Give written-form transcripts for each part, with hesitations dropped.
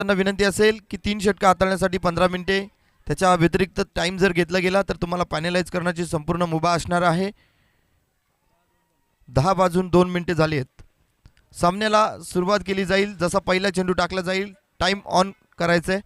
त्यांना विनंती असेल की 3 षटकं हाताळण्यासाठी 15 मिनिटे, त्याच्या व्यतिरिक्त टाइम जर घेतला गेला तर तुम्हाला पॅनलाइज करण्याची संपूर्ण मुभा असणार आहे. 10 वाजून 2 मिनिटे झाली आहेत. सामन्याला सुरुवात केली जाईल. जसा पहिला चेंडू टाकला जाईल टाइम ऑन करायचंय.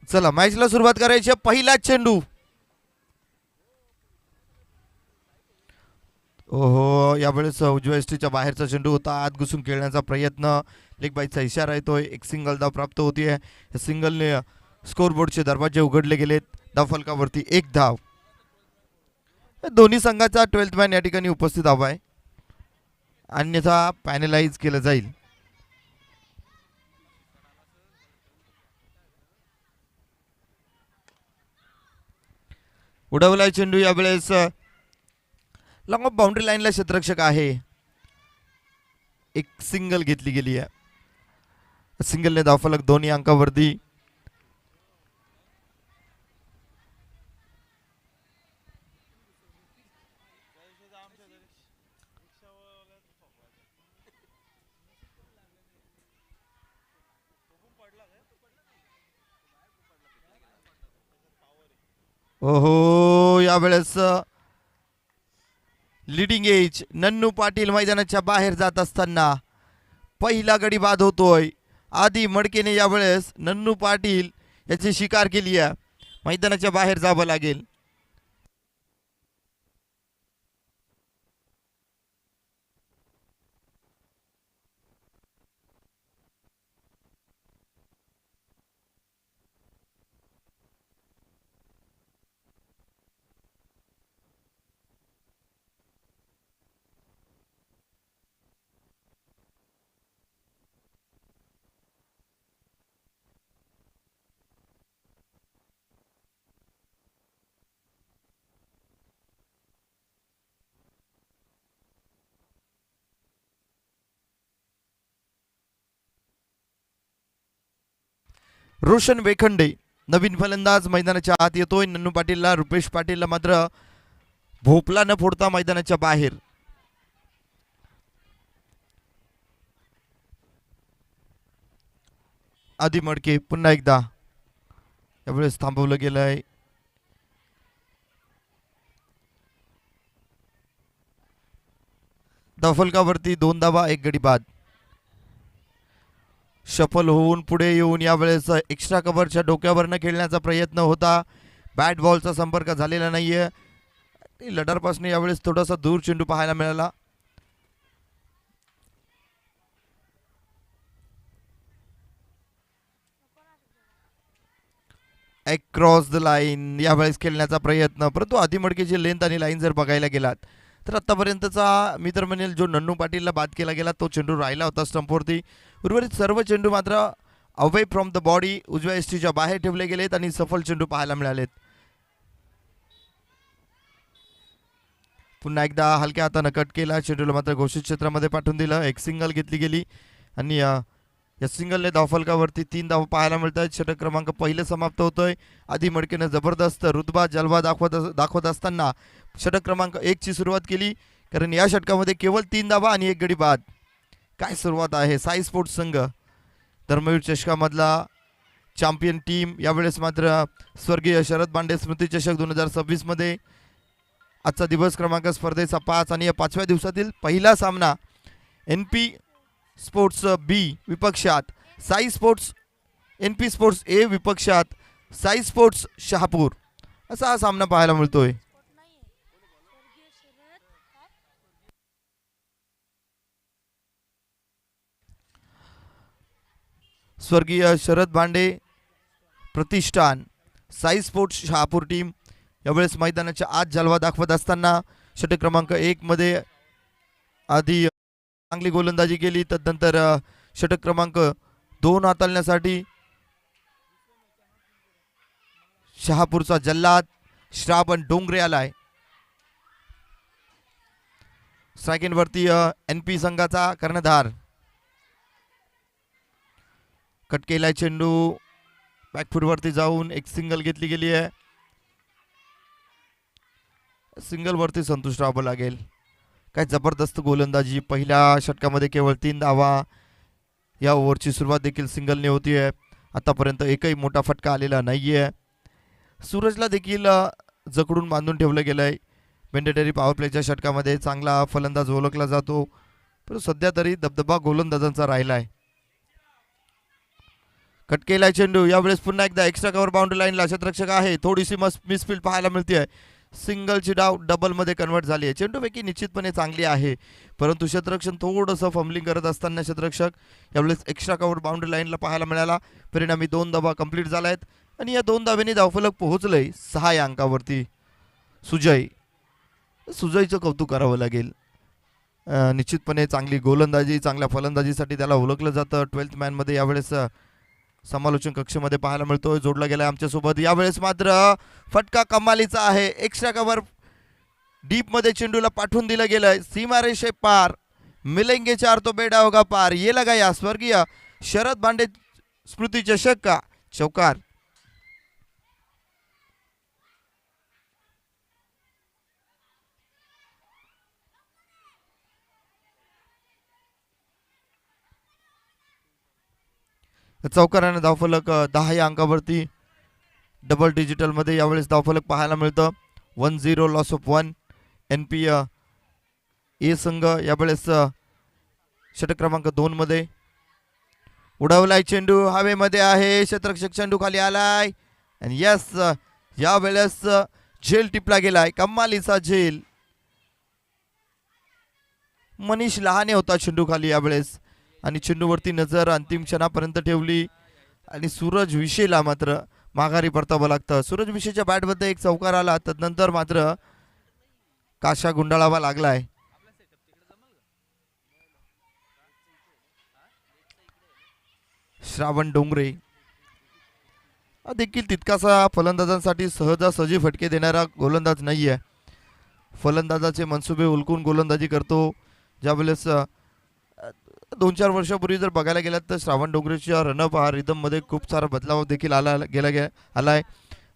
चला मॅचला सुरुवात करायची. पहिला चेंडू. ओहो, यावेळेस उजव्या एसटीच्या बाहेरचा चेंडू होता. आत घुसून खेळण्याचा प्रयत्न. लेग बाईचा इशारा येतोय. एक सिंगल धाव प्राप्त होतीये. या सिंगलने स्कोरबोर्डचे दरवाजे उघडले गेलेत. धावफलकावरती एक धाव. दोन्ही संघाचा 12th मॅन या ठिकाणी उपस्थित हवा आहे, अन्यथा पॅनलाइज केलं जाईल. उडवलाय चेंडू. यावेळेस लॉंग ऑफ बाउंड्री लाईनला क्षेत्ररक्षक आहे. एक सिंगल घेतली गेली आहे. सिंगलने धावफलक दोन्ही अंकावरती. ओहो, यावेळेस लीडिंग एज नन्नू पाटील मैदानाच्या बाहेर जात असताना पहिला गडी बाद होतोय. आधी मडकेने यावेळेस नन्नू पाटील याची शिकार केली आहे. मैदानाच्या बाहेर जावं लागेल. रोशन वेखंडे नवीन फलंदाज मैदानाच्या आत येतोय. नन्नू पाटीलला, रुपेश पाटीलला मात्र भोपला न फोडता मैदानाच्या बाहेर. आधी मडके पुन्हा एकदा यावेळेस थांबवलं गेलंय. धावफलकावरती 2 धावा, 1 गडी बाद. शफल होऊन पुढे येऊन यावेळेस एक्स्ट्रा कव्हरच्या डोक्यावरनं खेळण्याचा प्रयत्न होता. बॅट बॉलचा संपर्क झालेला नाहीये. लढारपासून यावेळेस थोडासा दूर चेंडू पाहायला मिळाला. क्रॉस द लाईन यावेळेस खेळण्याचा प्रयत्न, परंतु आधीमडकेची लेंथ आणि लाईन जर बघायला गेलात तर आतापर्यंतचा मी तर म्हणेल जो नन्नू पाटीलला बाद केला गेला तो चेंडू राहिला होता स्टंपवरती. उर्वरित सर्व चेंडू मात्र अवे फ्रॉम द बॉडी उजव्या एसटीच्या बाहेर ठेवले गेलेत आणि सफल चेंडू पाहायला मिळालेत. पुन्हा एकदा हलक्या हातानं कट केला. चेंडूला मात्र घोषित क्षेत्रामध्ये पाठवून दिलं. एक सिंगल घेतली गेली आणि या सिंगलने धावफलकावरती 3 धाव पाहायला मिळतात. षटक क्रमांक पहिलं समाप्त होतोय. आधी मडकेनं जबरदस्त रुतबा जलवा दाखवत असताना षटक क्रमांक 1 ची सुरुवात केली, कारण या षटकामध्ये केवळ 3 धावा आणि 1 गडी बाद. काय सुरुवात आहे. साई स्पोर्ट्स संघ धर्मवीर चषकामधला चॅम्पियन टीम यावेळेस मात्र स्वर्गीय शरद बांडे स्मृती चषक 2026 मध्ये आजचा दिवस क्रमांक स्पर्धेचा 5 आणि या 5व्या दिवसातील पहिला सामना NP स्पोर्ट्स बी विपक्षात साई स्पोर्ट्स, NP स्पोर्ट्स ए विपक्षात साई स्पोर्ट्स शहापूर, असा हा सामना पाहायला मिळतोय. स्वर्गीय शरद भांडे प्रतिष्ठान साई स्पोर्ट्स शहापूर टीम यावेळेस मैदानाच्या आत जलवा दाखवत असताना षटक क्रमांक 1 मध्ये आधी चांगली गोलंदाजी केली. तदनंतर षटक क्रमांक 2 हाताळण्यासाठी शहापूरचा जल्लाद श्रावण डोंगरे आलाय. स्ट्रायकिंग वरती NP संघाचा कर्णधार कट केलाय चेंडू, बॅकफूटवरती जाऊन एक सिंगल घेतली गेली आहे. सिंगलवरती संतुष्ट राहावं लागेल. काय जबरदस्त गोलंदाजी. पहिल्या षटकामध्ये केवळ 3 धावा. या ओव्हरची सुरुवात देखील सिंगलने होती आहे. आतापर्यंत एकही मोठा फटका आलेला नाही आहे. सूरजला देखील जकडून बांधून ठेवलं गेलं आहे. मॅन्डेटरी पॉवर प्लेच्या षटकामध्ये चांगला फलंदाज ओळखला जातो, पण सध्या तरी दबदबा गोलंदाजांचा राहिला आहे. कट केलाय चेंडू, यावेळेस पुन्हा एकदा एक्स्ट्रा कव्हर बाउंड्री लाईनला क्षेत्ररक्षक आहे. थोडीशी मिसफील्ड पाहायला मिळते आहे. सिंगलची डाव डबलमध्ये कन्वर्ट झाली आहे. चेंडूपैकी निश्चितपणे चांगली आहे, परंतु क्षेत्ररक्षण थोडंसं फंबलिंग करत असताना क्षेत्ररक्षक यावेळेस एक्स्ट्रा कव्हर बाउंड्री लाईनला पाहायला मिळाला. परिणामी 2 धावा कंप्लीट झाल्या आहेत आणि या 2 धाव्यांनी धावफलक पोहोचलंय 6 या अंकावरती. सुजयचं कौतुक करावं लागेल. निश्चितपणे चांगली गोलंदाजी, चांगल्या फलंदाजीसाठी त्याला ओळखलं जातं. 12th मॅनमध्ये यावेळेस समालोचन कक्षेमध्ये पाहायला मिळतोय. जोडला गेलाय आमच्यासोबत. यावेळेस मात्र फटका कमालीचा आहे. एक्स्ट्रा कव्हर डीपमध्ये चेंडूला पाठवून दिलं गेलंय. सीमारेषे पार, मिलेंगे 4 तो बेडा होगा पार. ये लगा या स्वर्गीय शरद भांडे स्मृती चषक का चौकार. चौकाराने धावफलक 10 या अंकावरती डबल डिजिटलमध्ये यावेळेस धावफलक पाहायला मिळतं. 1-0 लॉस ऑफ 1. NP ए संघ यावेळेस षटक क्रमांक 2 मध्ये. उडवलाय चेंडू, हवेमध्ये आहे. क्षेत्ररक्षक चेंडू खाली आलाय आणि यस, यावेळेस झेल टिपला गेलाय. कमालीचा झेल. मनीष लहाने होता चेंडू खाली यावेळेस आणि चेंडूवरती नजर अंतिम क्षणापर्यंत ठेवली आणि सूरज विशेला मात्र माघारी परतावं लागतं. सूरज विशेच्या बॅटमध्ये एक चौकार आला, तदनंतर मात्र काशा गुंडाळावा लागलाय. श्रावण डोंगरे देखील तितकासा फलंदाजांसाठी सहजासहजी फटके देणारा गोलंदाज नाही आहे. फलंदाजाचे मनसुबे उलकून गोलंदाजी करतो. ज्यावेळेस 2-4 वर्षापूर्वी जर बघायला गेलात तर श्रावण डोंगरेच्या रनअप हा रिदममध्ये खूप सारा बदलाव देखील आलाय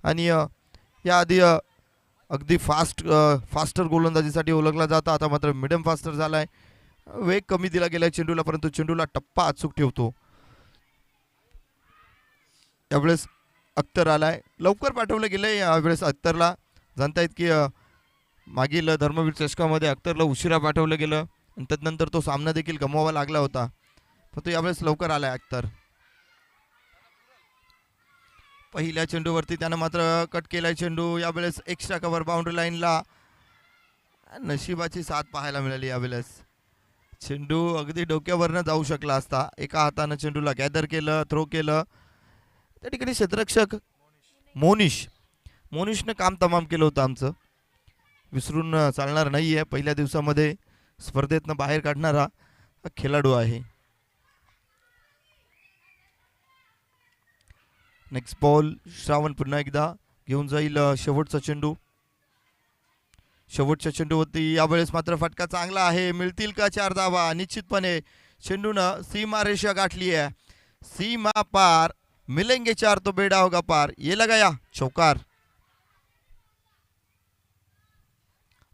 आणि याआधी अगदी फास्टर गोलंदाजीसाठी ओळखला जाता. आता मात्र मिडियम फास्टर झालाय. वेग कमी दिला गेलाय चेंडूला, परंतु चेंडूला टप्पा अचूक ठेवतो. यावेळेस अख्तर आलाय, लवकर पाठवलं गेलंय. यावेळेस अख्तरला जाणतायत की मागील धर्मवीर चषकामध्ये अख्तरला उशिरा पाठवलं गेलं आणि तदनंतर तो सामना देखील गमवावा लागला होता, पण तो यावेळेस लवकर आलाय अख्तर. पहिल्या चेंडूवरती त्यानं मात्र कट केलाय चेंडू. यावेळेस एक्स्ट्रा कव्हर बाउंड्री लाईनला. नशिबाची साथ पाहायला मिळाली. यावेळेस चेंडू अगदी डोक्यावरनं जाऊ शकला असता. एका हातानं चेंडूला गॅदर केलं, थ्रो केलं. त्या ठिकाणी क्षेत्ररक्षक मोनिशनं काम तमाम केलं होतं आमचं. विसरून चालणार नाही आहे. पहिल्या दिवसामध्ये स्पर्धेतनं बाहेर काढणारा खेळाडू आहे. Next ball. श्रावण पुन्हा एकदा घेऊन जाईल शेवटचा चेंडू. शेवटच्या चेंडूवरती यावेळेस मात्र फटका चांगला आहे. मिळतील का 4 धावा? निश्चितपणे चेंडूनं सीमारेषा गाठली आहे. सीमा पार, मिलेंगे 4 तो बेडा होगा पार. ये लगाया चौकार.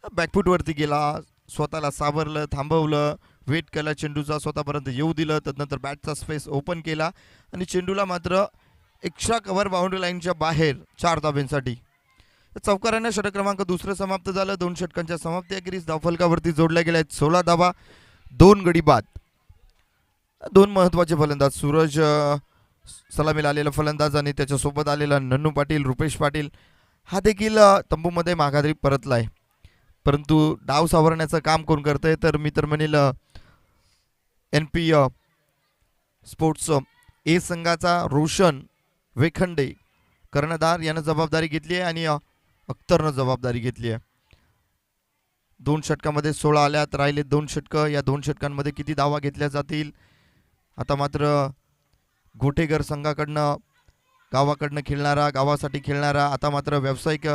बॅकफूटवरती गेला, स्वतःला सावरलं, थांबवलं, वेट केला चेंडूचा, स्वतःपर्यंत येऊ दिलं. तदनंतर बॅटचा स्पेस ओपन केला आणि चेंडूला मात्र एक्स्ट्रा कव्हर बाउंड्री लाईनच्या बाहेर 4 धाब्यांसाठी. चौकाराने षटक क्रमांक 2 समाप्त झालं. 2 षटकांच्या समाप्तीअखेरीस धावफलकावरती जोडल्या गेल्या आहेत 16 धावा, 2 गडी बाद. 2 महत्त्वाचे फलंदाज, सूरज सलामीला आलेला फलंदाज आणि त्याच्यासोबत आलेला नन्नू पाटील, रुपेश पाटील हा देखील तंबूमध्ये माघारी परतलाय. परंतु डाव सावरण्याचं काम कोण करतंय तर मी तर म्हणेल NP स्पोर्ट्स ए संघाचा रोशन वेखंडे कर्णधार यानं जबाबदारी घेतली आहे आणि अख्तरनं जबाबदारी घेतली आहे. 2 षटकामध्ये 16 आल्यात, राहिले 2 षटकं. या 2 षटकांमध्ये किती धावा घेतल्या जातील? आता मात्र गोठेकर संघाकडनं, गावाकडनं खेळणारा, गावासाठी खेळणारा, आता मात्र व्यावसायिक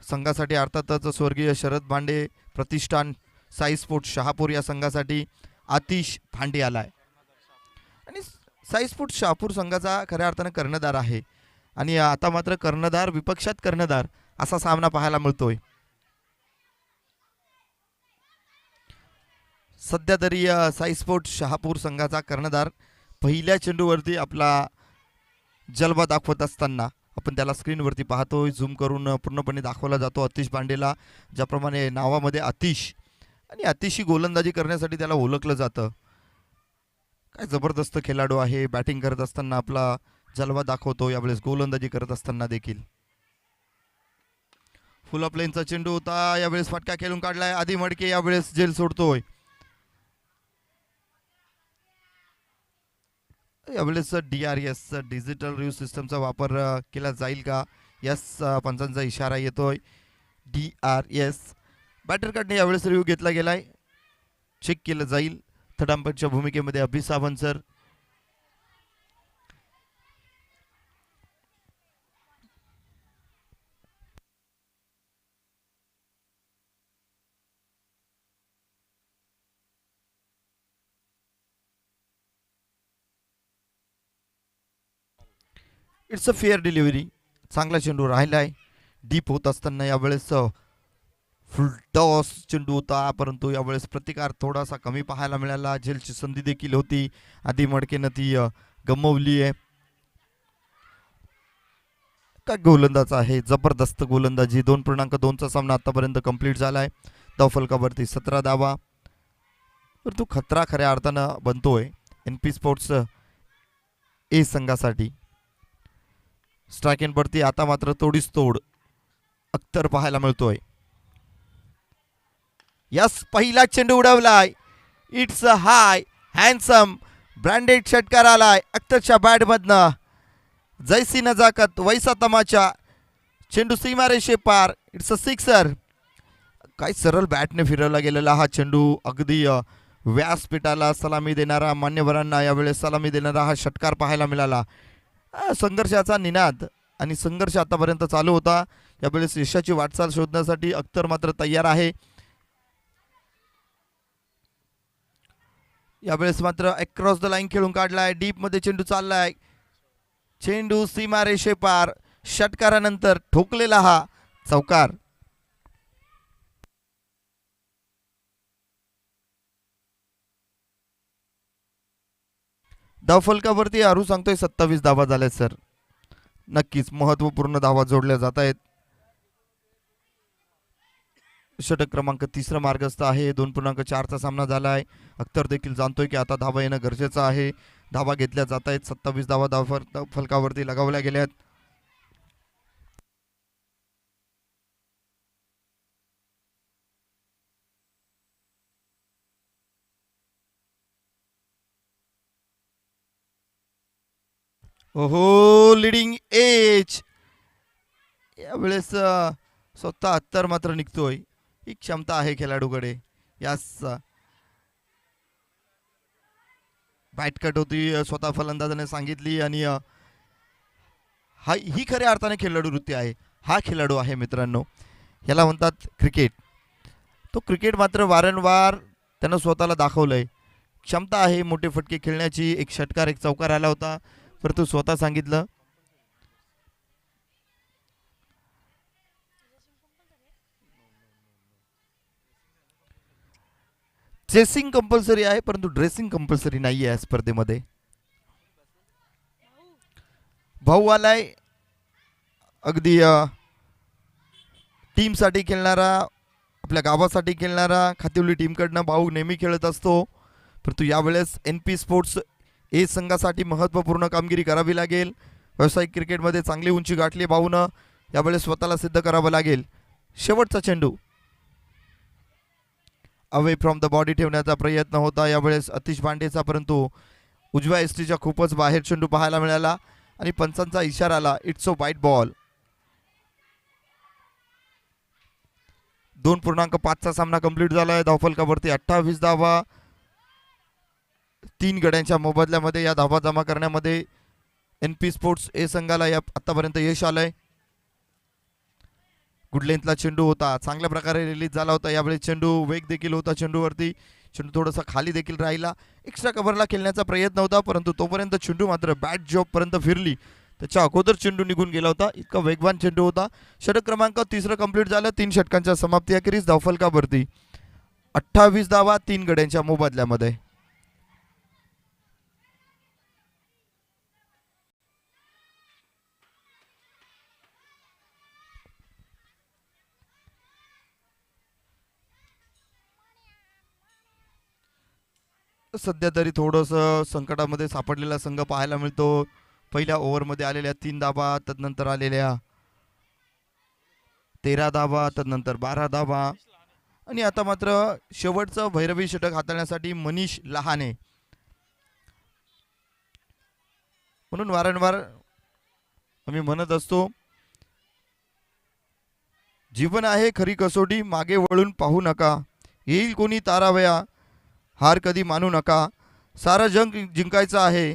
संघासाठी अर्थातच स्वर्गीय शरद भांडे प्रतिष्ठान साई स्पोर्ट्स शहापूर या संघासाठी आतिश भांडे आलाय आणि साईस्फोर्ट शहापूर संघाचा खऱ्या अर्थानं कर्णधार आहे आणि आता मात्र कर्णधार विपक्षात कर्णधार असा सामना पाहायला मिळतोय. सध्या तरी साईस्फोर्ट शहापूर संघाचा कर्णधार पहिल्या चेंडूवरती आपला जलवा दाखवत असताना आपण त्याला स्क्रीनवरती पाहतोय. झूम करून पूर्णपणे दाखवला जातो अतिश पांडेला. ज्याप्रमाणे नावामध्ये अतिश आणि अतिशी गोलंदाजी करण्यासाठी त्याला ओळखलं जातं. काय जबरदस्त खेळाडू आहे. बॅटिंग करत असताना आपला जलवा दाखवतो, यावेळेस गोलंदाजी करत असताना देखील. फुल ऑफ लेनचा चेंडू होता, यावेळेस फटका खेळून काढलाय. आधी मडके यावेळेस जेल सोडतोय. यावेळेस DRS डिजिटल रिव्ह्यू सिस्टमचा वापर केला जाईल का? यस, पंचांचा इशारा येतोय. DRS बॅटरकडने यावेळेस रिव्ह्यू घेतला गेलाय, चेक केलं जाईल. थर्ड अंपायरच्या भूमिकेमध्ये Abhi Sawant sir. It's a fair delivery. चांगला चेंडू राहिलाय. डीप होत असताना यावेळेस फुल टॉस चेंडू होता, परंतु यावेळेस प्रतिकार थोडासा कमी पाहायला मिळाला. झेलची संधी देखील होती, आधी मडकेनं ती गमवली आहे. काय गोलंदाज आहे, जबरदस्त गोलंदाजी. 2.2चा सामना आतापर्यंत कंप्लीट झालाय. धावफलकावरती 17 धावा. परंतु खतरा खऱ्या अर्थानं बनतोय NP स्पोर्ट्स ए संघासाठी. स्ट्राईक एंडवरती आता मात्र तोडीस तोड अख्तर पाहायला मिळतोय. यस, पहिला चेंडू उडवलाय. It's a high handsome branded षटकार आलाय अख्तरच्या बॅटमधनं. जैसी नजाकत वैसा तमाचा. चेंडू सीमारेषे पार. It's a sixer. काय सरळ बॅटने फिरवला गेलेला हा चेंडू. अगदी व्यासपीठाला सलामी देणारा, मान्यवरांना यावेळेस सलामी देणारा हा षटकार पाहायला मिळाला. संघर्षाचा निनाद आणि संघर्ष आतापर्यंत चालू होता. यावेळेस यशाची वाटचाल शोधण्यासाठी अख्तर मात्र तयार आहे. यावेळेस मात्र अक्रॉस द लाईन खेळून काढलाय. डीप मध्ये चेंडू चाललाय. चेंडू सीमारेषे पार. षटकारानंतर ठोकलेला हा चौकार. धावफलकावरती आरू सांगतोय 27 धावा झाल्या सर. नक्कीच महत्वपूर्ण धावा जोडल्या जात आहेत. षटक क्रमांक 3 मार्गस्थ आहे. 2.4चा सामना झालाय. अख्तर देखील जाणतोय की आता धावा येणं गरजेचं आहे. धावा घेतल्या जात आहेत. 27 धावा धावफलकावरती लगावल्या गेल्यात. ओहो, लिडिंग एज. यावेळेस स्वतः अत्तर मात्र निघतोय. ही क्षमता आहे खेळाडूकडे. यास बॅट कट होती स्वतः फलंदाजाने सांगितली आणि ही खऱ्या अर्थाने खेळाडू वृत्ती आहे. हा खेळाडू आहे मित्रांनो, याला म्हणतात क्रिकेट. तो क्रिकेट मात्र वारंवार त्यानं स्वतःला दाखवलंय. क्षमता आहे मोठे फटके खेळण्याची. एक षटकार एक चौकार आला होता, परंतु स्वतः सांगितलं चेसिंग कंपल्सरी आहे, परंतु ड्रेसिंग कंपल्सरी नाही आहे या स्पर्धेमध्ये. भाऊ आलाय अगदी टीमसाठी खेळणारा, आपल्या गावासाठी खेळणारा. खातिवली टीमकडनं भाऊ नेहमी खेळत असतो, परंतु यावेळेस NP स्पोर्ट्स ए संघासाठी महत्त्वपूर्ण कामगिरी करावी लागेल. व्यावसायिक क्रिकेटमध्ये चांगली उंची गाठली भाऊनं. यावेळेस स्वतःला सिद्ध करावं लागेल. शेवटचा चेंडू अवे फ्रॉम द बॉडी ठेवण्याचा प्रयत्न होता यावेळेस अतिश पांडेचा, परंतु उजव्या एसटीच्या खूपच बाहेर चेंडू पाहायला मिळाला आणि पंचांचा इशारा आला. इट्स अ वाईट बॉल. 2.5चा सामना कंप्लीट झालाय. धावफलकावरती 28 धावा. 3 गड्यांच्या मोबदल्यामध्ये या धावा जमा करण्यामध्ये NP स्पोर्ट्स ए संघाला या आतापर्यंत यश आलंय. गुड लेंथला चेंडू होता, चांगल्या प्रकारे रिलीज झाला होता. यावेळी चेंडू वेग देखील होता चेंडूवरती. चेंडू थोडासा खाली देखील राहिला. एक्स्ट्रा कव्हरला खेळण्याचा प्रयत्न होता, परंतु तोपर्यंत चेंडू मात्र बॅट जॉब पर्यंत फिरली. त्याच्या अगोदर चेंडू निघून गेला होता. इतका वेगवान चेंडू होता. षटक क्रमांक 3 कंप्लीट झालं. 3 षटकांच्या समाप्ती अखेरीस धावफलकावरती 28 धावा 3 गड्यांच्या मोबदल्यामध्ये. सध्या तरी थोडंसं संकटामध्ये सापडलेला संघ पाहायला मिळतो. पहिल्या ओव्हरमध्ये आलेल्या 3 धावा, तदनंतर आलेल्या 13 धावा, तदनंतर 12 धावा आणि आता मात्र शेवटचं भैरवी षटक हाताळण्यासाठी मनीष लहाने. म्हणून वारंवार आम्ही म्हणत असतो, जीवन आहे खरी कसोटी, मागे वळून पाहू नका. येईल कोणी तारावया, हार कधी मानू नका. सारं जंग जिंकायचं आहे,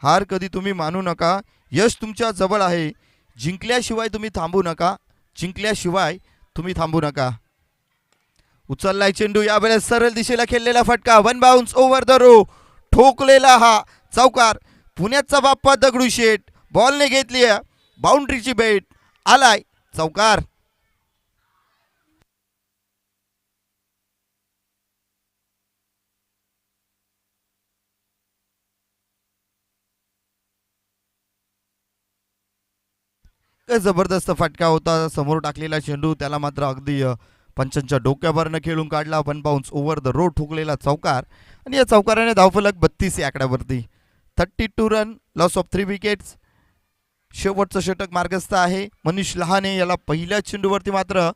हार कधी तुम्ही मानू नका. यश तुमच्या जवळ आहे, जिंकल्याशिवाय तुम्ही थांबू नका. जिंकल्याशिवाय तुम्ही थांबू नका. उचललाय चेंडू, यावेळेस सरळ दिशेला खेळलेला फटका, one bounce over the row, ठोकलेला हा चौकार. पुण्याचा बाप्पा दगडूशेठ बॉलने घेतली बाउंड्रीची बेट, आलाय चौकार. जबरदस्त फटका होता. समोर टाकलेला चेंडू त्याला मात्र अगदी पंचांच्या डोक्यावरनं खेळून काढला. One bounce over the road, ठोकलेला चौकार आणि या चौकाराने धावफलक 32 या आकड्यावरती. 32 रन, लॉस ऑफ 3 विकेट्स. शेवटचं षटक मार्गस्थ आहे. मनीष लहाने याला पहिल्या चेंडूवरती मात्र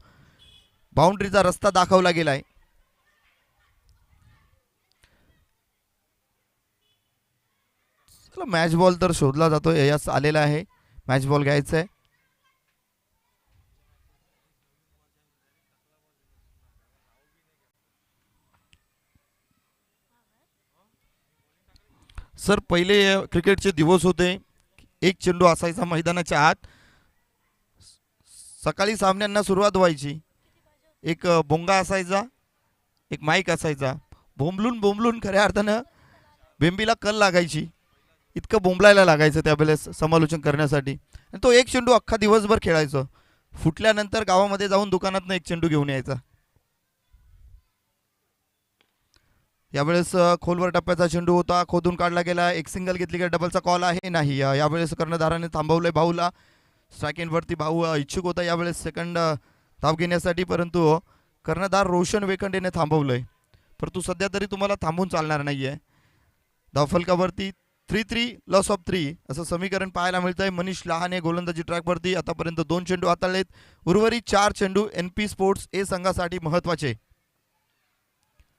बाउंड्रीचा रस्ता दाखवला गेलाय. मॅच बॉल तर शोधला जातो, यास आलेला आहे. मॅच बॉल घ्यायचा आहे. सर, पहिले क्रिकेटचे दिवस होते. एक चेंडू असायचा मैदानाच्या आत. सकाळी सामन्यांना सुरुवात व्हायची. एक बोंगा असायचा, एक माईक असायचा. बोंबलून बोंबलून खऱ्या अर्थानं बेंबीला कल लागायची. इतकं बोंबलायला लागायचं त्यावेळेस समालोचन करण्यासाठी. आणि तो एक चेंडू अख्खा दिवसभर खेळायचं. फुटल्यानंतर गावामध्ये जाऊन दुकानातनं एक चेंडू घेऊन यायचा. यावेळेस खोलवर टप्प्याचा चेंडू होता, खोदून काढला गेला. एक सिंगल घेतली गेली, डबलचा कॉल आहे नाही. यावेळेस कर्णधाराने थांबवलंय भाऊला. स्ट्राईक एंडवरती भाऊ इच्छुक होता यावेळेस सेकंड धाव घेण्यासाठी, परंतु कर्णधार रोशन वेखंडेने थांबवलंय. परंतु सध्या तरी तुम्हाला थांबून चालणार नाहीये. धावफलकावरती 3-3 लॉस ऑफ 3 असं समीकरण पाहायला मिळतंय. मनीष लहाने गोलंदाजी ट्रॅकवरती आतापर्यंत 2 चेंडू हाताळलेत. उर्वरित 4 चेंडू NP स्पोर्ट्स ए संघासाठी महत्वाचे.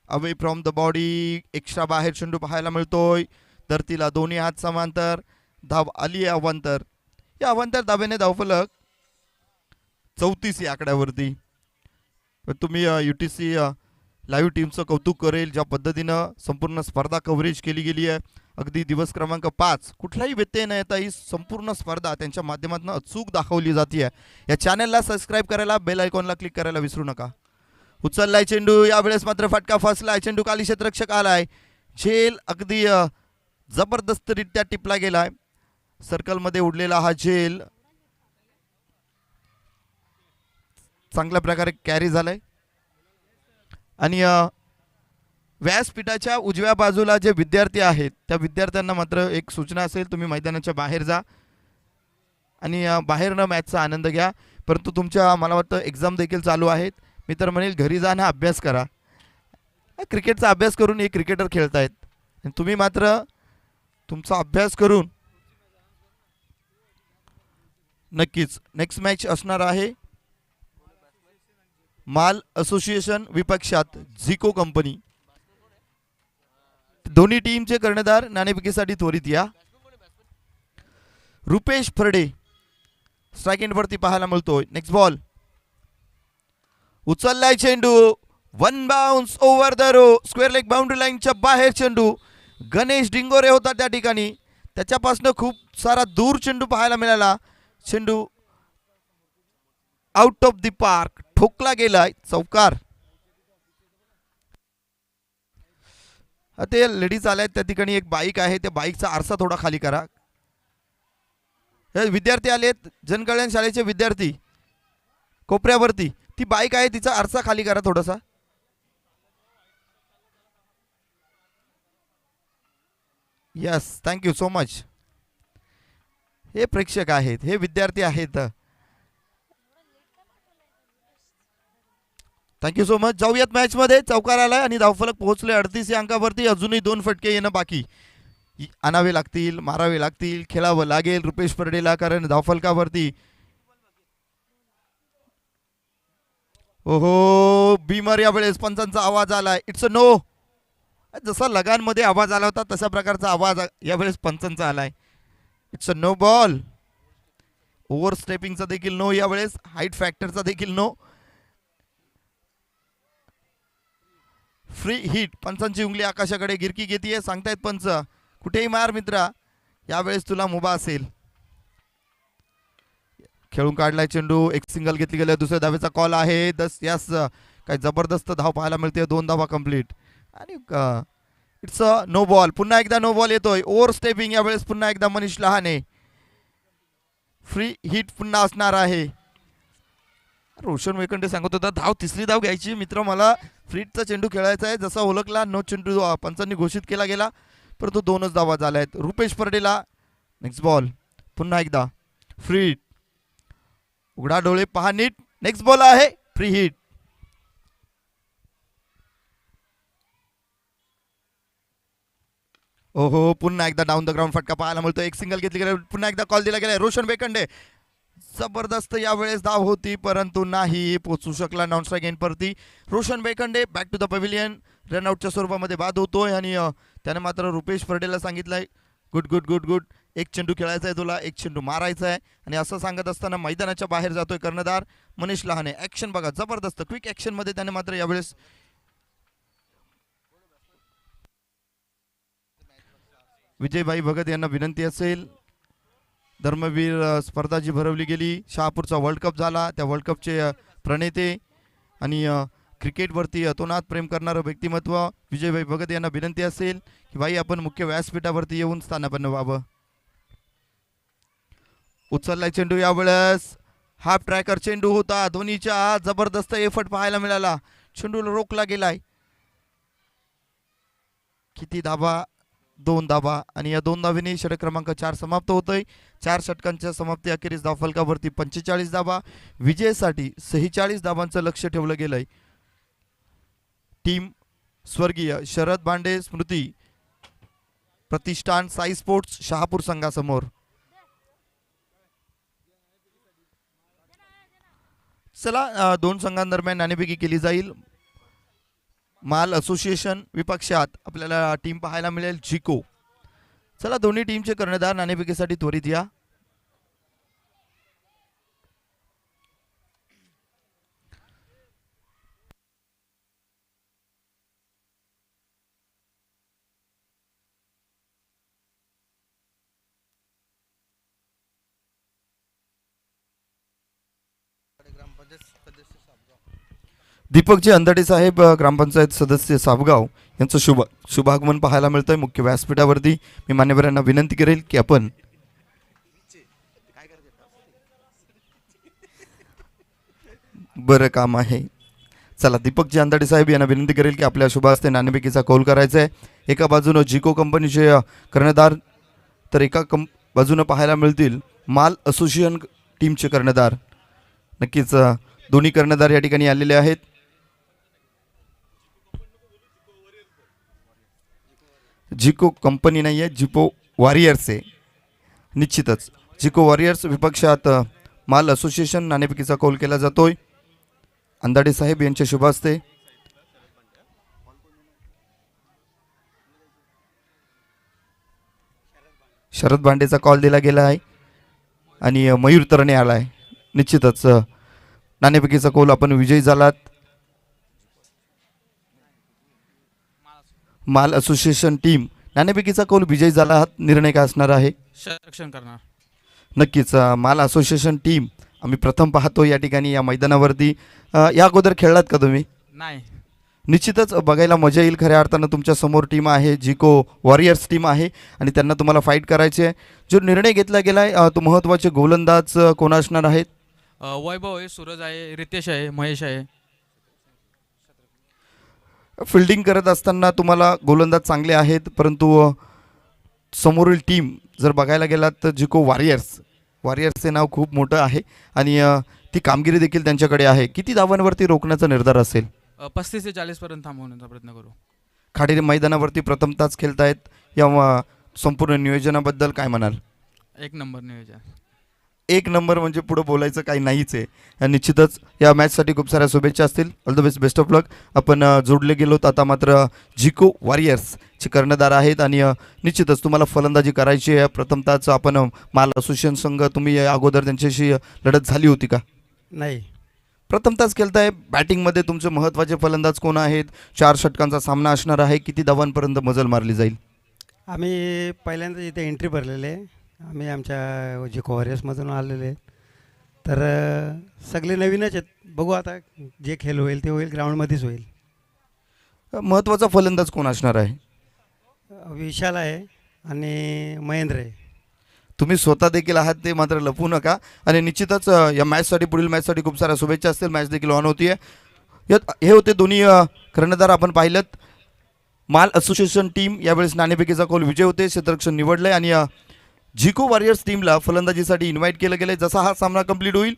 Away from the body, extra बाहेर चेंडू पाहायला मिळतोय. धरतीला दोन्ही हात समांतर, धाव आली अवांतर. या अवांतर धावेने धावफलक 34 या आकड्यावरती. तुम्ही UTC लाईव्ह टीमचं कौतुक करेल, ज्या पद्धतीनं संपूर्ण स्पर्धा कव्हरेज केली गेली आहे. अगदी दिवस क्रमांक 5 कुठलाही व्यत्यय न येता ही संपूर्ण स्पर्धा त्यांच्या माध्यमातून अचूक दाखवली जाते. या चॅनलला सबस्क्राईब करायला, बेल आयकॉनला क्लिक करायला विसरू नका. उचललाय चेंडू, यावेळेस मात्र फटका फसलाय. चेंडू खाली क्षेत्ररक्षक आलाय. झेल अगदी जबरदस्तरित्या टिपला गेलाय. सर्कलमध्ये उडलेला हा झेल चांगल्या प्रकारे कॅरी झालाय. आणि व्यासपीठाच्या उजव्या बाजूला जे विद्यार्थी आहेत त्या विद्यार्थ्यांना मात्र एक सूचना असेल, तुम्ही मैदानाच्या बाहेर जा आणि बाहेरनं मॅचचा आनंद घ्या. परंतु तुमच्या मला वाटतं एक्झाम देखील चालू आहेत. मी तर म्हणेल घरी जा ना, अभ्यास करा. क्रिकेटचा अभ्यास करून हे क्रिकेटर खेळतायत आणि तुम्ही मात्र तुमचा अभ्यास करून नक्कीच नेक्स्ट मॅच असणार आहे माल असोसिएशन विपक्षात झिको कंपनी. दोन्ही टीमचे कर्णधार नाणेफेकीसाठी त्वरित या. रुपेश फरडे स्ट्राईक एंडवरती पाहायला मिळतोय. नेक्स्ट बॉल, उचललाय चेंडू, one bounce over the rope, square leg boundary लाईनच्या बाहेर चेंडू. गणेश डिंगोरे होता त्या ठिकाणी, त्याच्यापासून खूप सारा दूर चेंडू पाहायला मिळाला. चेंडू आउट ऑफ द पार्क, ठोकला गेलाय चौकार. ते लेडीज आल्या आहेत त्या ठिकाणी एक बाईक आहे त्या बाईकचा आरसा थोडा खाली करा. हे विद्यार्थी आलेत जनकल्याण शाळेचे विद्यार्थी कोपऱ्यावरती ती बाईक आहे तिचा आरसा खाली करा थोडासा. Yes thank you so much. हे प्रेक्षक आहेत हे विद्यार्थी आहेत. Thank you so much. जाऊयात मॅच मध्ये. चौकार आलाय आणि धावफलक पोहोचले 38 या अंकावरती. अजूनही 2 फटके येणं बाकी. आणावे लागतील मारावे लागतील खेळावं लागेल रुपेश परडेला कारण धावफलकावरती ओहो बीमर यावेळेस पंचांचा आवाज आलाय. It's a no. जसा लगानमध्ये आवाज आला होता तशा प्रकारचा आवाज यावेळेस पंचांचा आलाय. It's a no ball. Over स्टेपिंगचा देखील नो यावेळेस. हाईट फॅक्टरचा देखील नो. Free hit. पंचांची उंगली आकाशाकडे गिरकी घेतीये सांगतायत पंच कुठेही मार मित्रा यावेळेस तुला मुभा असेल. खेळून काढलाय चेंडू. एक सिंगल घेतली गेली. दुसऱ्या धावेचा कॉल आहे. यस काय जबरदस्त धाव पाहायला मिळते. 2 धावा कंप्लीट आणि इट्स अ नो बॉल. पुन्हा एकदा नो बॉल येतोय. ओव्हर स्टेपिंग यावेळेस पुन्हा एकदा मनीष लहाने. फ्री हिट पुन्हा असणार आहे. रोशन वेकंडे सांगत होता धाव तिसरी धाव घ्यायची मित्र मला फ्रीटचा चेंडू खेळायचा आहे. जसा ओळखला नो चेंडू पंचांनी घोषित केला गेला परंतु 2च धावा झाल्या आहेत. रुपेश परडेला नेक्स्ट बॉल. पुन्हा एकदा फ्री. उघडा डोळे पहा नीट. नेक्स्ट बॉल आहे फ्री हिट. ओहो पुन्हा एकदा डाऊन द ग्राउंड फटका पाहायला मिळतो. एक सिंगल घेतली गेली. पुन्हा एकदा कॉल दिला गेला. रोशन वेकंडे जबरदस्त यावेळेस धाव होती परंतु नाही पोचू शकला नॉन स्ट्राईक एंड परती. Roshan Wakande back to the pavilion. रनआउटच्या स्वरूपामध्ये बाद होतोय आणि त्याने मात्र रुपेश परडेला सांगितलंय गुड गुड गुड गुड. एक चेंडू खेळायचा आहे तुला एक चेंडू मारायचा आहे आणि असं सांगत असताना मैदानाच्या बाहेर जातोय कर्णधार मनीष लहाने. ऍक्शन बघा जबरदस्त क्विक ऍक्शन मध्ये त्याने मात्र यावेळेस विजयभाई भगत यांना विनंती असेल. धर्मवीर स्पर्धा जी भरवली गेली. शहापूरचा वर्ल्ड कप झाला त्या वर्ल्ड कपचे प्रणेते आणि क्रिकेटवरती अतोनात प्रेम करणारं व्यक्तिमत्व विजयभाई भगत यांना विनंती असेल की भाई आपण मुख्य व्यासपीठावरती येऊन स्थानापन्न व्हावं. उचललाय चेंडू यावेळेस. हाफ ट्रॅकर चेंडू होता. धोनीच्या जबरदस्त एफर्ट पाहायला मिळाला. चेंडूला रोखला गेलाय. किती धाबा 2 धाबा आणि या 2 धावेने षटक क्रमांक 4 समाप्त होतोय. 4 षटकांच्या समाप्ती अखेरीस धावफलकावरती 45 धाबा. विजयासाठी 46 धाबांचं लक्ष ठेवलं गेलंय. टीम स्वर्गीय शरद भांडे स्मृती प्रतिष्ठान साई स्पोर्ट्स शहापूर संघासमोर. चला 2 संघांदरम्यान नाणेफेकी केली जाईल. माल असोसिएशन विपक्षात आपल्याला टीम पाहायला मिळेल जिको. चला दोन्ही टीमचे कर्णधार नाणेफेकीसाठी त्वरित या. दीपकजी अंधाडे साहेब ग्रामपंचायत सदस्य साबगाव यांचं शुभागमन पाहायला मिळतंय मुख्य व्यासपीठावरती. मी मान्यवरांना विनंती करेल की आपण बरं काम आहे. चला दीपकजी अंधाडे साहेब यांना विनंती करेल की आपल्या शुभ हस्ते नाणेफेकीचा कौल करायचा आहे. एका बाजूनं जिको कंपनीचे कर्णधार तर एका बाजूनं पाहायला मिळतील माल असोसिएशन टीमचे कर्णधार. नक्कीच दोन्ही कर्णधार या ठिकाणी आलेले आहेत. जिको कंपनी नाही आहे जिको वॉरियर्स आहे. निश्चितच जिको वॉरियर्स विपक्षात माल असोसिएशन. नाणेफेकीचा कौल केला जातोय अंधाडे साहेब यांच्या शुभ हस्ते. शरद भांडेचा कॉल दिला गेला आहे आणि मयूर तरणे आला आहे. निश्चितच नाणेफेकीचा कौल आपण विजयी झालात. माल असोसिएशन टीम नाणेफेकीचा कौल विजयी झाला. हा निर्णय काय असणार आहे? संरक्षण करणार. नक्कीच माल असोसिएशन टीम आम्ही प्रथम पाहतो या ठिकाणी या मैदानावरती. या अगोदर खेळलात का तुम्ही? नाही. निश्चितच बघायला मजा येईल. खऱ्या अर्थानं तुमच्या समोर टीम आहे, जिको वॉरियर्स टीम आहे आणि त्यांना तुम्हाला फाईट करायची आहे. जो निर्णय घेतला गेला आहे तो महत्त्वाचे गोलंदाज कोण असणार आहेत? वैभव आहे, सूरज आहे, रितेश आहे, महेश आहे. फिल्डिंग करत असताना तुम्हाला गोलंदाज चांगले आहेत, परंतु समोरील टीम जर बघायला गेलात तर जिको वॉरियर्सचे नाव खूप मोठं आहे आणि ती कामगिरी देखील त्यांच्याकडे आहे. किती धावांवरती रोखण्याचा निर्धार असेल? 35 ते 40 पर्यंत थांबवण्याचा प्रयत्न करू. खाडी मैदानावरती प्रथमताच खेळतायत, या संपूर्ण नियोजनाबद्दल काय म्हणाल? एक नंबर नियोजन. एक नंबर म्हणजे पुढे बोलायचं काही नाहीच आहे. निश्चितच या मॅचसाठी खूप साऱ्या शुभेच्छा असतील. ऑल द बेस्ट ऑफ लक. आपण जोडले गेलोत आता मात्र जिको वॉरियर्सचे कर्णधार आहेत आणि निश्चितच तुम्हाला फलंदाजी करायची आहे. प्रथमतःच आपण माल असोसिएशन संघ, तुम्ही अगोदर त्यांच्याशी लढत झाली होती का? नाही. प्रथमतःच खेळताय. बॅटिंगमध्ये तुमचे महत्त्वाचे फलंदाज कोण आहेत? 4 षटकांचा सामना असणार आहे. किती धावांपर्यंत मजल मारली जाईल? आम्ही पहिल्यांदा इथे एंट्री भरलेले आहे. आम्ही आमच्या जिको वॉरियर्समधून आलेले आहेत. तर सगळे नवीनच आहेत. बघू आता जे खेळ होईल ते होईल, ग्राउंडमध्येच होईल. महत्त्वाचा फलंदाज कोण असणार आहे? विशाल आहे आणि महेंद्र आहे. तुम्ही स्वतः देखील आहात ते मात्र लपवू नका. आणि निश्चितच या मॅचसाठी, पुढील मॅचसाठी खूप साऱ्या शुभेच्छा असतील. मॅच देखील ऑन होती आहे. हे होते दोन्ही कर्णधार आपण पाहिलं. माल असोसिएशन टीम यावेळेस नाणेफेकीचा कौल विजय होते, क्षेत्ररक्षण निवडले आणि जिको वॉरियर्स टीमला फलंदाजीसाठी इन्व्हाइट केलं गेलं. जसा हा सामना कंप्लीट होईल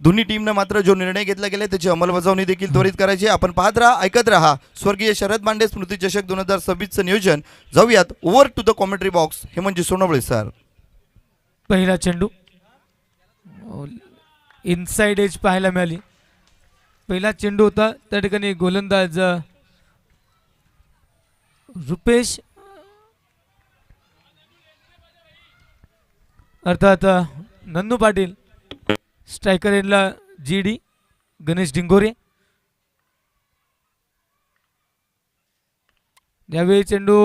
दोन्ही टीमनं मात्र जो निर्णय घेतला गेला त्याची अंमलबजावणी देखील त्वरित करायची. आपण पाहत राहा, ऐकत राहा स्वर्गीय शरद मांडे स्मृती चषक 2026चं नियोजन. जाऊयात over to the commentary box. Hemant Sonawale sir. पहिला चेंडू इनसाइड एज पाहायला मिळाली. पहिला चेंडू होता त्या ठिकाणी गोलंदाज रुपेश अर्थात नन्नू पाटील, स्ट्रायकर एंडला GD गणेश डिंगोरे. यावेळी चेंडू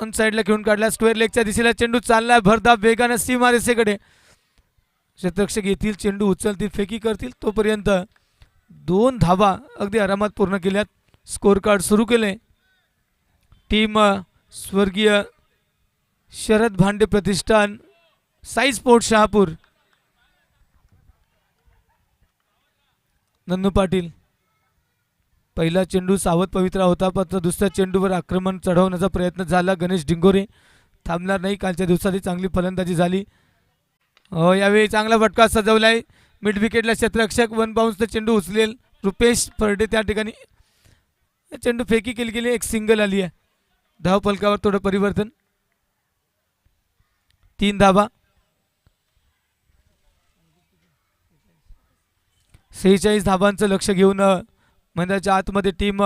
ऑन साईडला घेऊन काढला, स्क्वेअर लेगच्या दिशेला चेंडू चालला भरधाव वेगाने सीमा रेषेकडे. क्षेत्ररक्षक येतील, चेंडू उचलतील, फेकी करतील, तोपर्यंत 2 धावा अगदी आरामात पूर्ण केल्यात. स्कोर कार्ड सुरू केले. टीम स्वर्गीय शरद भांडे प्रतिष्ठान, साई स्पोर्ट शहापूर. नन्नू पाटील. पहिला चेंडू सावध पवित्रा होता, मात्र दुसऱ्या चेंडूवर आक्रमण चढवण्याचा प्रयत्न झाला. गणेश डिंगोरे थांबणार नाही. कालच्या दिवसातही चांगली फलंदाजी झाली. यावेळी चांगला फटका सजवलाय. मिड विकेटला क्षेत्ररक्षक, 1 बाउन्सचा चेंडू उचलेल रुपेश फरडे. त्या ठिकाणी चेंडू फेकी केली गेली, एक सिंगल आली आहे. धाव फलकावर थोडं परिवर्तन. 3 धावा. 46 धावांचं लक्ष घेऊन मैदानाच्या आतमध्ये टीम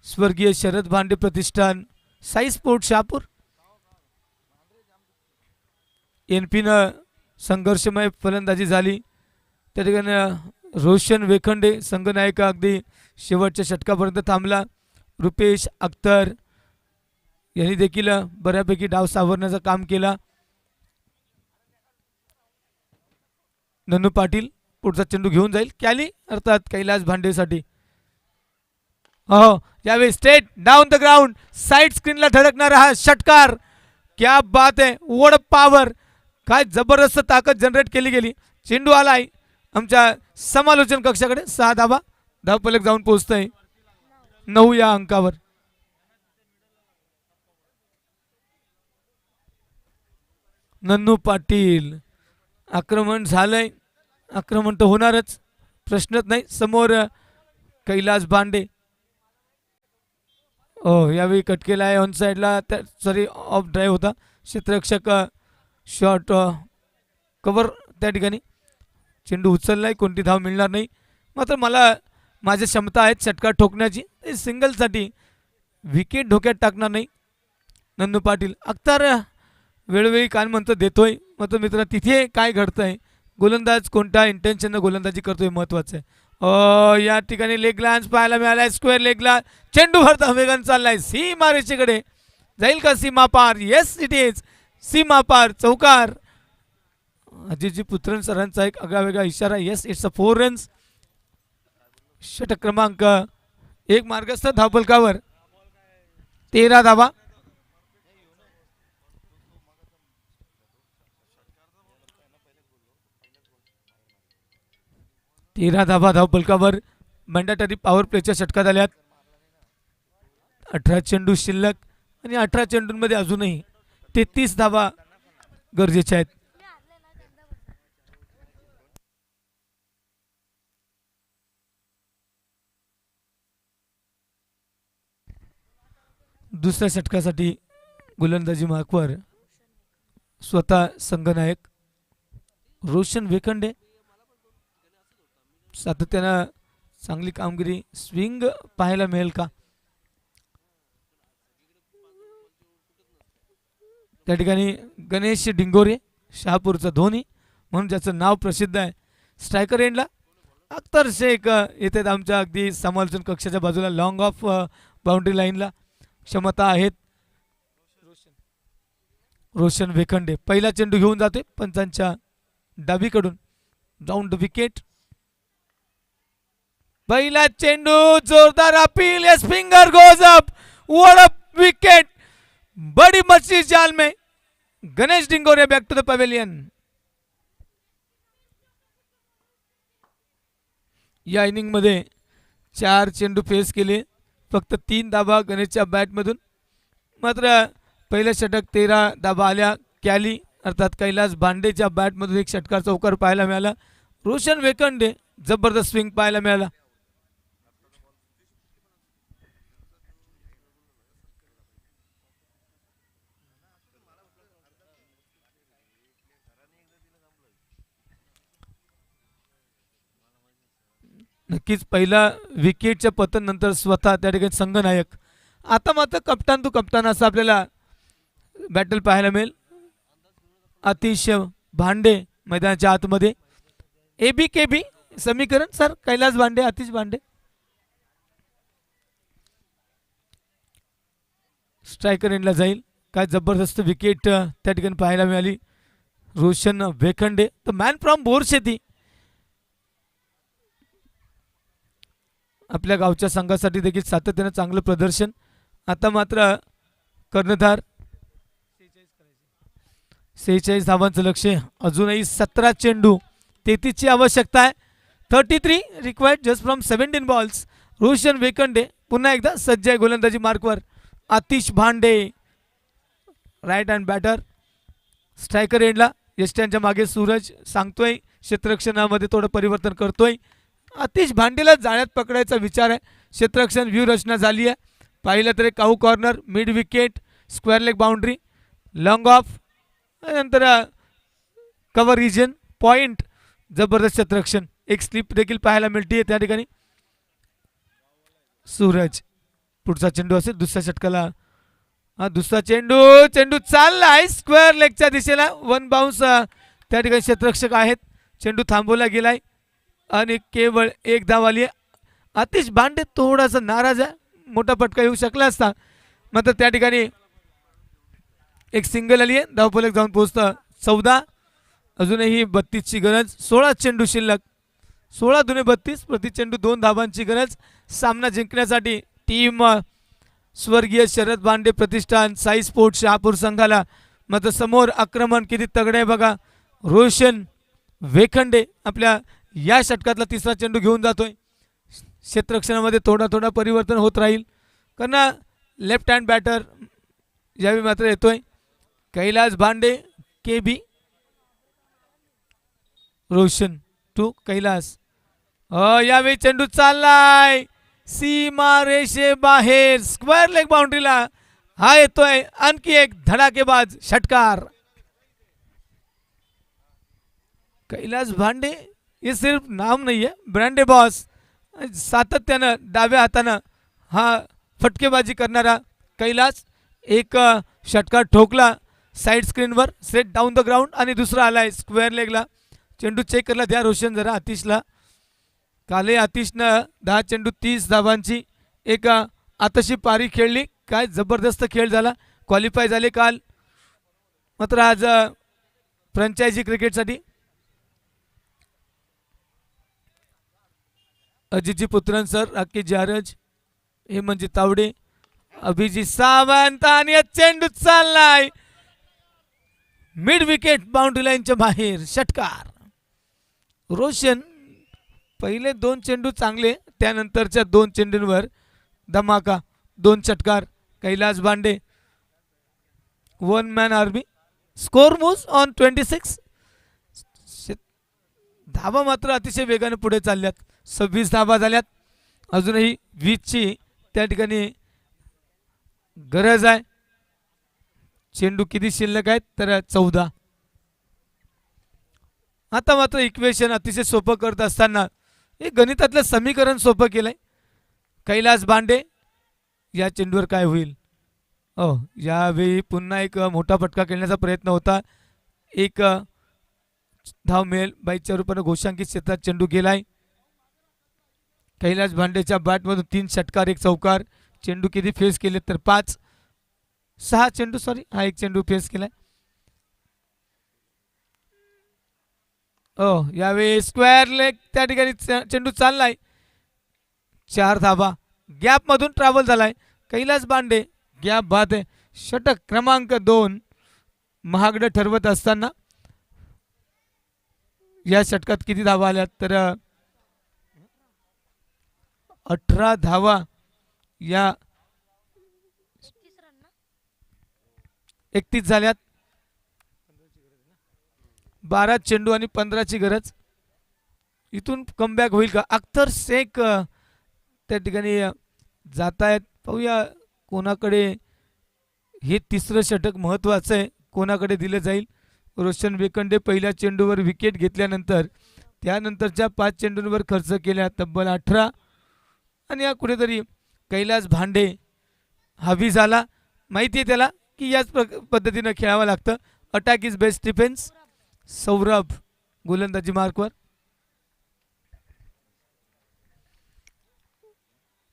स्वर्गीय शरद भांडे प्रतिष्ठान, साई स्पोर्ट शहापूर. NPनं संघर्षमय फलंदाजी झाली. त्या ठिकाणी रोशन वेखंडे संघनायक अगदी शेवटच्या षटकापर्यंत थांबला. रुपेश अख्तर यांनी देखील बऱ्यापैकी डाव सावरण्याचं काम केला. नन्नू पाटील पुढचा चेंडू घेऊन जाईल. कॅली अर्थात कैलास भांडेसाठी. हो, यावेळी straight down the ground, side स्क्रीनला धडकणारा हा षटकार. क्या बात आहे, वड पॉवर, काय जबरदस्त ताकद जनरेट केली गेली. चेंडू आलाय आमच्या समालोचन कक्षाकडे. 6 धावा. धावफलक जाऊन पोहोचतंय 9 या अंकावर. नन्नू पाटील. आक्रमण झालंय, आक्रमण तर होणारच, प्रश्नच नाही. समोर कैलास भांडे. यावेळी कट केला आहे ऑन साईडला, सॉरी ऑफ ड्राईव्ह होता. क्षेत्ररक्षक शॉट कव्हर त्या ठिकाणी. चेंडू उचललाय, कोणती धाव मिळणार नाही. मात्र मला माझ्या क्षमता आहेत षटकार ठोकण्याची. सिंगलसाठी विकेट धोक्यात टाकणार नाही नन्नू पाटील. अख्तर वेळोवेळी कान म्हणतो देतोय. मात्र मित्र तिथे काय घडतंय, गोलंदाज कोणत्या इंटेन्शननं गोलंदाजी करतोय महत्वाचं आहे. या ठिकाणी लेग लान्स पाहायला मिळालाय. स्क्वेअर लेगला चेंडू भरता वेगान चाललाय सीमा रेषेकडे. जाईल का सीमा पार? येस इट इज सीमा पार. चौकार. अजितजी पुत्रन सरांचा एक आगळा वेगळा इशारा. Yes, it's a 4 runs. षटक क्रमांक एक मार्गस्थ धावफलकावर 13 धावा. धावफलकावर मॅन्डेटरी पॉवर प्लेच्या षटकात आल्यात. 18 चेंडू शिल्लक आणि 18 चेंडूंमध्ये अजूनही 33 धावा गरजेच्या आहेत. दुसऱ्या षटकासाठी गोलंदाजी मार्कवर स्वतः संघनायक रोशन वेखंडे. सातत्यानं चांगली कामगिरी, स्विंग पाहायला मिळेल का? त्या ठिकाणी गणेश डिंगोरे, शहापूरचा धोनी म्हणून ज्याचं नाव प्रसिद्ध आहे. स्ट्रायकर एंडला अख्तर शेख येतात आमच्या अगदी समालोचन कक्षाच्या बाजूला. लॉंग ऑफ बाउंड्री लाईनला क्षमता आहेत. रोशन वेखंडे पहिला चेंडू घेऊन जाते पंचांच्या डावीकडून. Round wicket. पहिला चेंडू जोरदार अपील. Yes, finger goes up. What a wicket. बड़ी मछली जाल में. Ganesh Dingore back to the pavilion. या इनिंग मध्ये 4 चेंडू फेस केले, फक्त 3 धावा गणेशच्या बॅटमधून. मात्र पहिल्या षटक 13 धावा आल्या. कॅली अर्थात कैलास भांडेच्या बॅटमधून एक षटकार चौकार पाहायला मिळाला. रोशन वेखंडे जबरदस्त स्विंग पाहायला मिळाला. नक्कीच पहिला विकेटच्या पतन नंतर स्वतः त्या ठिकाणी संघनायक. आता मात्र कप्तान तू कप्तान असं आपल्याला बॅटल पाहायला मिळेल. आतिश भांडे मैदानाच्या आतमध्ये. ABKB समीकरण सर. कैलास भांडे, आतिश भांडे. स्ट्रायकर एंडला जाईल. काय जबरदस्त विकेट त्या ठिकाणी पाहायला मिळाली. Roshan Vekhande the man from Borsheti आपल्या गावच्या संघासाठी देखील सातत्यानं चांगलं प्रदर्शन. आता मात्र कर्णधार 46 धावांचं लक्ष. अजूनही 17 चेंडू, 33 ची आवश्यकता आहे. 33 required just from 17 balls. Roshan Wekhande पुन्हा एकदा सज्ज आहे गोलंदाजी मार्कवर. आतिश भांडे राईट हँड बॅटर. स्ट्रायकर एंडला यष्ट्यांच्या मागे सूरज सांगतोय क्षेत्ररक्षणामध्ये थोडं परिवर्तन करतोय. आतिश भांडेला जाळ्यात पकडायचा विचार आहे. क्षेत्ररक्षण व्ह्यू रचना झाली आहे. पाहिलं तर cow corner, mid wicket, square leg boundary, long off, नंतर कव्हर रिजन, पॉइंट. जबरदस्त क्षेत्ररक्षण. एक स्लिप देखील पाहायला मिळते त्या ठिकाणी. सूरज पुढचा चेंडू असेल दुसऱ्या षटकाला. हा दुसरा चेंडू चाललाय स्क्वेअर लेगच्या दिशेला. 1 बाउन्स त्या ठिकाणी क्षेत्ररक्षक आहेत. चेंडू थांबवला गेलाय आणि केवळ 1 धाव आली आहे. आतिश भांडे थोडासा नाराज आहे. मोठा फटका येऊ शकला असता, मात्र त्या ठिकाणी एक सिंगल आली आहे. धावफलक जाऊन पोहोचतं 14. अजूनही 32 ची गरज. 16 चेंडू शिल्लक. 16 दुने 32. प्रति चेंडू 2 धावांची गरज सामना जिंकण्यासाठी. टीम स्वर्गीय शरद भांडे प्रतिष्ठान साई स्पोर्ट्स शहापूर संघाला. मात्र समोर आक्रमण किती तगडे आहे बघा. रोशन वेखंडे आपल्या या षटकातला तिसरा चेंडू घेऊन जातोय. क्षेत्ररक्षणामध्ये थोडा परिवर्तन होत राहील, कारण लेफ्ट हँड बॅटर यावेळी मात्र येतोय कैलास भांडे. KB Roshan to Kailas. यावेळी चेंडू चाललाय सीमा रेषे बाहेर स्क्वेअर लेग बाउंड्रीला. हा येतोय आणखी एक धडाकेबाज षटकार. कैलास भांडे हे सिर्फ नाम नहीं है, ब्रँड बॉस. सातत्यानं डाव्या हातानं हा फटकेबाजी करणारा कैलास. एक षटकार ठोकला साइड स्क्रीनवर सेट डाऊन द ग्राउंड आणि दुसरा आलाय स्क्वेअर लेगला. चेंडू चेक करला द्या रोशन जरा आतिशला. काले आतिशनं 10 चेंडू 30 धावांची एक आतशी पारी खेळली. काय जबरदस्त खेळ झाला. क्वालिफाय झाले काल. मात्र आज फ्रँचायझी क्रिकेटसाठी अजितजी पुत्रन सर, राकेश जारज, हे म्हणजे तावडे. अभिजित सावंत आणि या चेंडू चाललाय मिड विकेट बाउंड्री लाईनच्या बाहेर. षटकार. रोशन पहिले 2 चेंडू चांगले, त्यानंतरच्या 2 चेंडूंवर धमाका. 2 षटकार. Kailas Bande 1 man army. Score moves on 26. धावा मात्र अतिशय वेगाने पुढे चालल्यात. 26 धावा झाल्यात. अजूनही 20ची त्या ठिकाणी गरज आहे. चेंडू किती शिल्लक आहेत तर 14. आता मात्र इक्वेशन अतिशय सोपं करत असताना हे गणितातलं समीकरण सोपं केलंय. कैलास बांडे या चेंडूवर काय होईल. यावेळी पुन्हा एक मोठा फटका खेळण्याचा प्रयत्न होता. एक धाव मिळेल बाईच्या रूपाने घोषांकित क्षेत्रात चेंडू गेलाय. कैलास भांडेच्या बॅटमधून 3 षटकार 1 चौकार. चेंडू किती फेस केले तर 6 चेंडू हा एक चेंडू फेस केलाय. यावेळी स्क्वेअर लेग त्या ठिकाणी चेंडू चाललाय. 4 धावा गॅप मधून ट्रॅव्हल झालाय कैलास बांडे. गॅप बाद आहे. षटक क्रमांक 2 महागडं ठरवत असताना या षटकात किती धावा आल्यात तर 18 धावा या 31 झाल्यात. 12 चेंडू आणि 15ची गरज. इथून कमबॅक होईल का. अख्तर शेख त्या ठिकाणी जात आहेत. पाहूया कोणाकडे हे तिसरं षटक महत्त्वाचं आहे, कोणाकडे दिलं जाईल. रोशन वेकंडे पहिल्या चेंडूवर विकेट घेतल्यानंतर त्यानंतरच्या 5 चेंडूंवर खर्च केल्या तब्बल 18. आणि या कुठेतरी कैलास भांडे हवी झाला. माहिती आहे त्याला की याच पद्धतीनं खेळावं लागतं. Attack is best defence. Saurabh गोलंदाजी मार्कवर.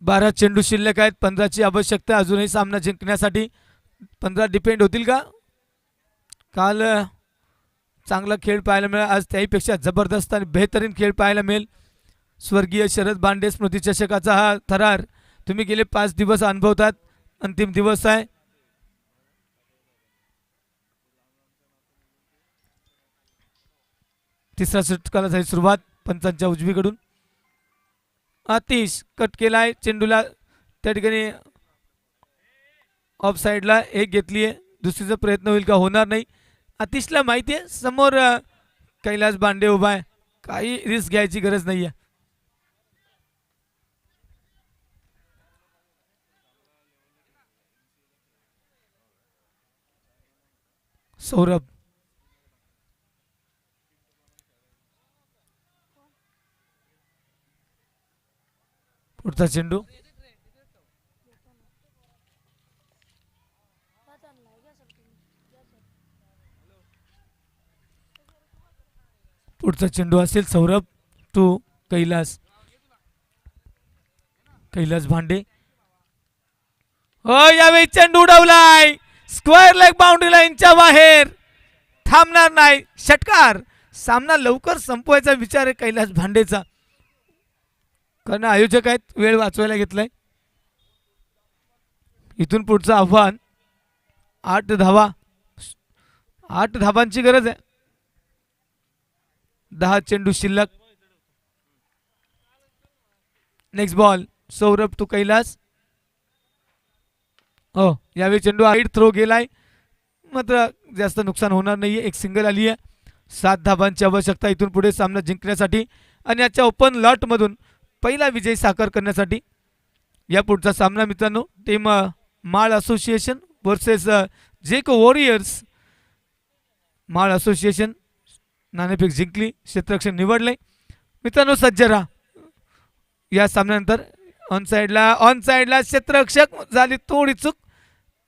12 चेंडू शिल्लक आहेत. 15ची आवश्यकता अजूनही सामना जिंकण्यासाठी. 15 डिपेंड होतील का. काल चांगला खेळ पाहायला मिळाला, आज त्याहीपेक्षा जबरदस्त आणि बेहतरीन खेळ पाहायला मिळेल. स्वर्गीय शरद बांडे स्मृती चषकाचा हा थरार तुम्ही गेले 5 दिवस अनुभवतात. अंतिम दिवस आहे. तिसऱ्या षटकाला झाली सुरुवात पंचांच्या उजवीकडून. आतिश कट केलाय चेंडूला त्या ठिकाणी ऑफ साईडला एक घेतली आहे. दुसरीचा प्रयत्न होईल का. होणार नाही. आतिशला माहिती आहे समोर कैलास बांडे उभा आहे, काही रिस्क घ्यायची गरज नाही आहे. सौरभ पुढचा चेंडू. पुढचा चेंडू असेल सौरभ टू कैलास. कैलास भांडे. हो यावेळी चेंडू उडवलाय स्क्वेअर लेग बाउंड्री लाईनच्या बाहेर. थांबणार नाही. षटकार. सामना लवकर संपवायचा विचार आहे कैलास भांडेचा, कारण आयोजक आहेत वेळ वाचवायला घेतलाय. इथून पुढचं आव्हान 8 धावा. 8 धावांची गरज आहे. 10 चेंडू शिल्लक. Next ball Saurabh to Kailas. यावेळी चेंडू आईड थ्रो गेलाय, मात्र जास्त नुकसान होणार नाहीये. एक सिंगल आली आहे. 7 धावांची आवश्यकता इथून पुढे सामना जिंकण्यासाठी आणि याच्या ओपन लॉट मधून पहिला विजय साकार करण्यासाठी. या पुढचा सामना मित्रांनो टीम माळ असोसिएशन वर्सेस जेको वॉरियर्स. माळ असोसिएशन नाणेफेक जिंकली, क्षेत्ररक्षण निवडले. मित्रांनो सज्ज राहा. या सामन्यानंतर ऑन साइडला क्षेत्ररक्षक झाली थोडी चूक.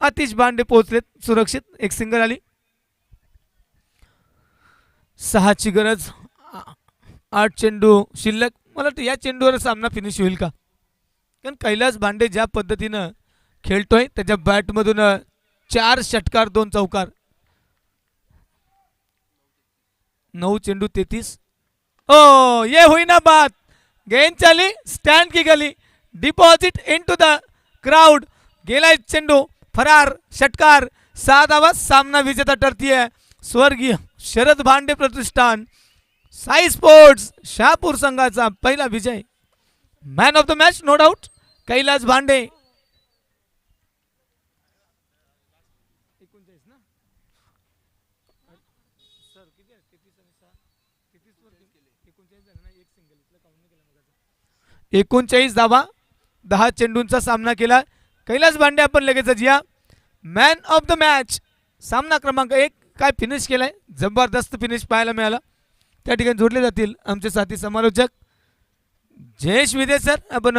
आतिश बांडे पोहोचलेत सुरक्षित. एक सिंगल आली. 6ची गरज. 8 चेंडू शिल्लक. मला वाटतं या चेंडूवर सामना फिनिश होईल का, कारण कैलास बांडे ज्या पद्धतीनं खेळतोय त्याच्या बॅटमधून 4 षटकार 2 चौकार. 9 चेंडू 33. ये हुई ना बात. गेंद चली, स्टैंड की गली, डिपॉजिट इनटू द क्राऊड गेलाय चेंडू फरार षटकार 6 धावा सामना विजेता ठरतीये स्वर्गीय शरद भांडे प्रतिष्ठान साई स्पोर्ट्स शहापूर संघाचा पहिला विजय man of the match no doubt Kailas Bhande. एकोणचाळीस धावा 10 चेंडूंचा सामना केला कैलास भांडे. आपण लगेचच या मॅन ऑफ द मॅच सामना क्रमांक 1 काय फिनिश केलाय जबरदस्त फिनिश पाहायला मिळाला. त्या ठिकाणी जोडले जातील आमचे साथी समालोचक जयेश विदे सर. आपण